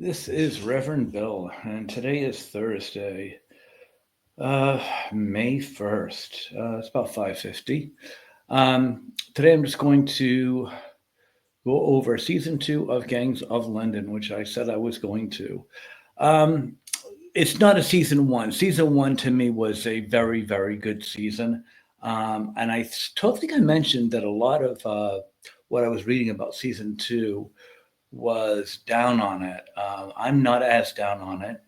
This is Reverend Bill, and today is Thursday, May 1st. It's about 5:50. Today I'm just going to go over season two of Gangs of London, which I said I was going to. Um, it's not a season one. Season one to me was a very, very good season. And I don't think I mentioned that a lot of what I was reading about season two was down on it. I'm not as down on it.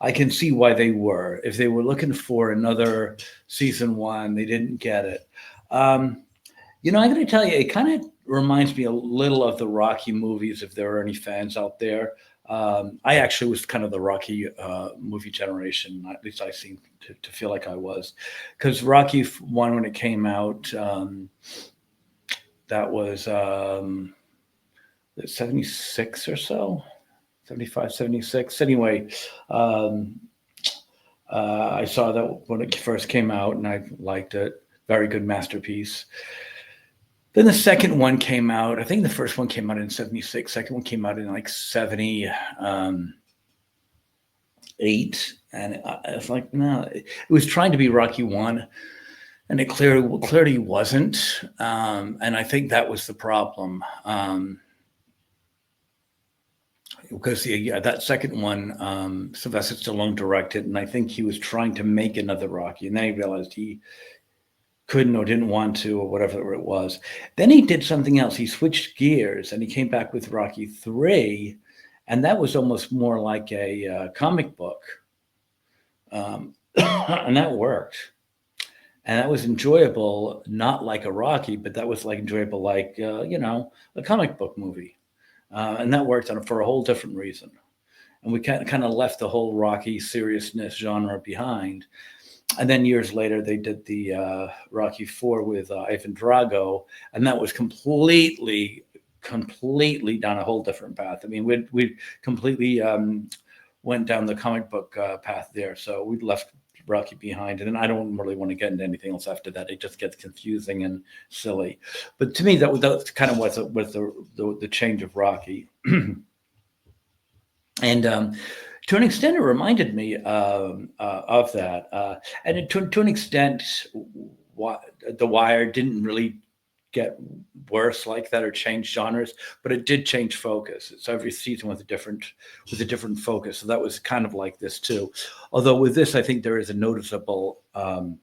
I can see why they were. If they were looking for another season one, they didn't get it. Um, I'm going to tell you, it kind of reminds me a little of the Rocky movies, if there are any fans out there. I actually was kind of the Rocky movie generation, at least I seem to feel like I was. Because Rocky 1, when it came out, that was 76 or so, 75, 76. Anyway, um, I saw that when it first came out and I liked it. Very good masterpiece. Then the second one came out. I think the first one came out in 76. Second one came out in like 78. And I was like, no, it was trying to be Rocky 1. And it clearly wasn't. And I think that was the problem. Because that second one, Sylvester Stallone directed, and I think he was trying to make another Rocky, and then he realized he couldn't or didn't want to or whatever it was. Then he did something else. He switched gears and he came back with Rocky 3, and that was almost more like a comic book, and that worked. And that was enjoyable, not like a Rocky, but that was like enjoyable, like a comic book movie, and that worked for a whole different reason. And we kind of left the whole Rocky seriousness genre behind. And then years later, they did the Rocky Four with Ivan Drago, and that was completely down a whole different path. I mean, we completely went down the comic book path there, so we left Rocky behind. And I don't really want to get into anything else after that. It just gets confusing and silly. But to me, that kind of was the change of Rocky. And to an extent, it reminded me of that. And to an extent, The Wire didn't really get worse like that or change genres, but it did change focus. So every season was a different focus. So that was kind of like this too. Although with this, I think there is a noticeable um,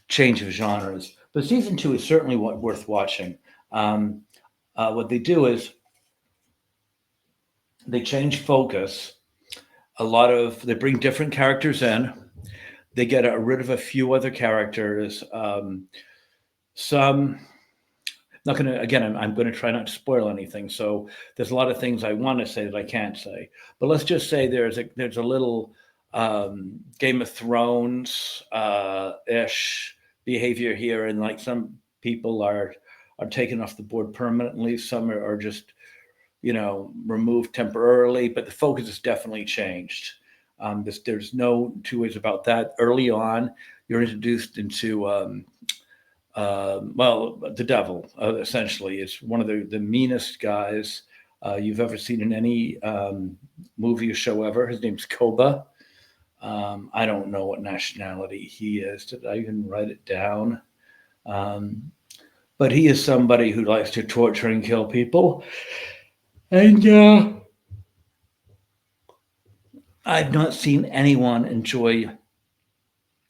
change of genres. But season two is certainly worth watching. What they do is they change focus. They bring different characters in. They get rid of a few other characters. Some not gonna again. I'm going to try not to spoil anything. So there's a lot of things I want to say that I can't say. But let's just say there's a little Game of Thrones ish behavior here, and like some people are taken off the board permanently. Some are just removed temporarily, but the focus has definitely changed. There's no two ways about that. Early on, you're introduced into, the devil, essentially. It's one of the meanest guys you've ever seen in any movie or show ever. His name's Koba. I don't know what nationality he is. Did I even write it down? Um, but he is somebody who likes to torture and kill people. And I've not seen anyone enjoy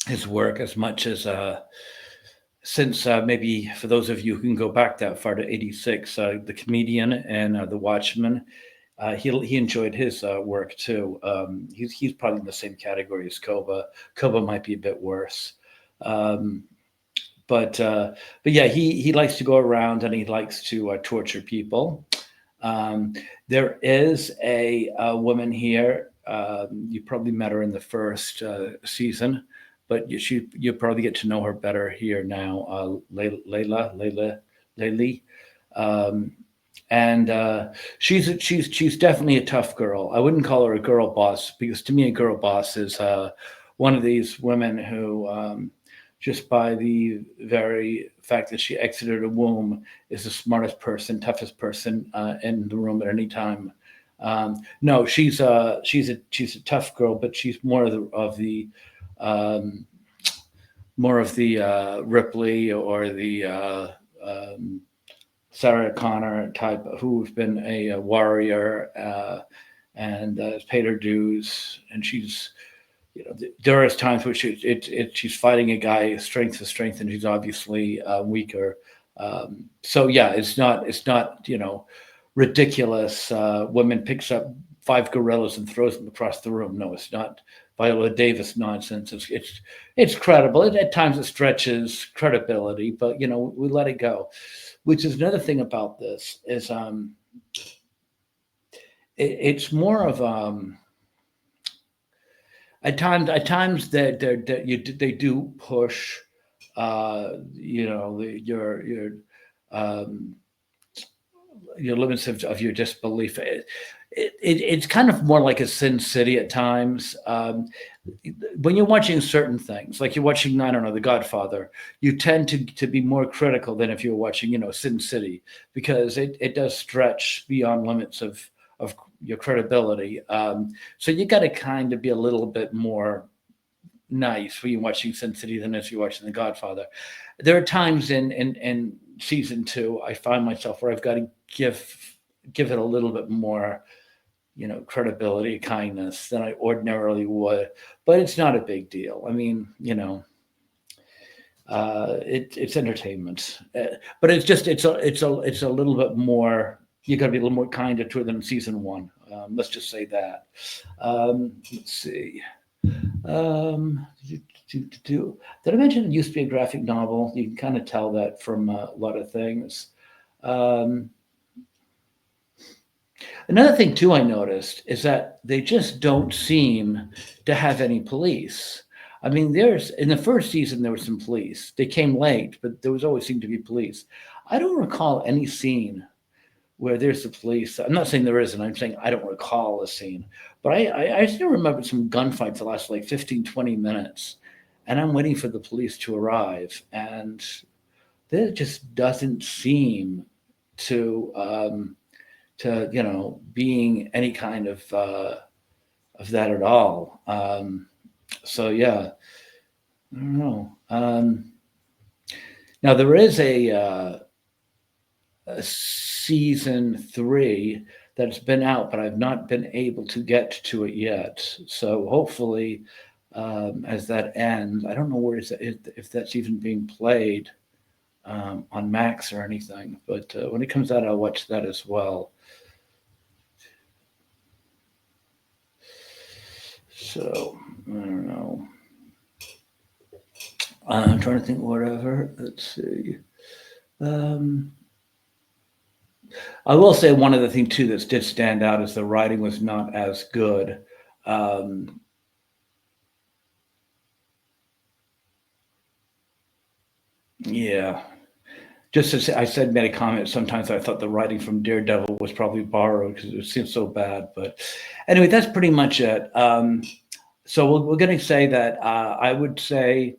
his work as much as since maybe for those of you who can go back that far to '86, the comedian and the Watchman. He enjoyed his work too. He's probably in the same category as Koba. Koba might be a bit worse. Um, but yeah, he likes to go around and he likes to torture people. Um, there is a woman here. You probably met her in the first season, but you probably get to know her better here now. Layla, um, and she's definitely a tough girl. I wouldn't call her a girl boss because to me, a girl boss is one of these women who just by the very fact that she exited a womb, is the smartest person, toughest person in the room at any time. No, she's a tough girl, but she's um, more of the Ripley or the Sarah Connor type, who's been a warrior and has paid her dues, and she's, there are times where she's fighting a guy strength to strength, and she's obviously weaker. So yeah, it's not ridiculous. Woman picks up five gorillas and throws them across the room. No, it's not Viola Davis nonsense. It's credible. At times it stretches credibility, but we let it go. Which is another thing about this is it's more of at times that they do push um, your limits of your disbelief. It's kind of more like a Sin City at times. When you're watching certain things, like you're watching, I don't know, The Godfather, you tend to be more critical than if you're watching, Sin City, because it does stretch beyond limits of your credibility. So you got to kind of be a little bit more nice when you're watching Sin City than if you're watching The Godfather. There are times in season two I find myself where I've got to give it a little bit more, credibility, kindness than I ordinarily would. But it's not a big deal. I mean, it's entertainment, but it's a little bit more. You got to be a little more kinder to it than season one. Let's just say that. Let's see. Did I mention it used to be a graphic novel? You can kind of tell that from a lot of things. Um, Another thing too I noticed is that they just don't seem to have any police. I mean, there's in the first season there was some police. They came late, but there was always seemed to be police. I don't recall any scene where there's the police. I'm not saying there isn't. I'm saying I don't recall a scene. But I still remember some gunfights that lasted like 15, 20 minutes. And I'm waiting for the police to arrive. And there just doesn't seem to being any kind of that at all. So yeah, I don't know. Now there is a season three that's been out, but I've not been able to get to it yet. So hopefully, as that ends, I don't know where is if that's even being played on Max or anything. But when it comes out, I'll watch that as well. So I don't know. I'm trying to think. Whatever. Let's see. I will say one other thing too that did stand out is the writing was not as good. Um, yeah, just as I said, made a comment. Sometimes I thought the writing from Daredevil was probably borrowed because it seems so bad. But anyway, that's pretty much it. So we're going to say that I would say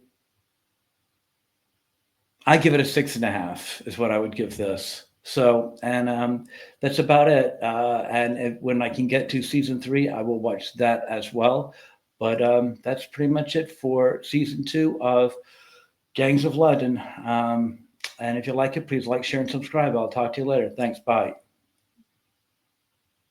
I give it a 6.5 is what I would give this. So, and that's about it. And when I can get to season three, I will watch that as well. But that's pretty much it for season two of Gangs of London. And if you like it, please like, share, and subscribe. I'll talk to you later. Thanks. Bye.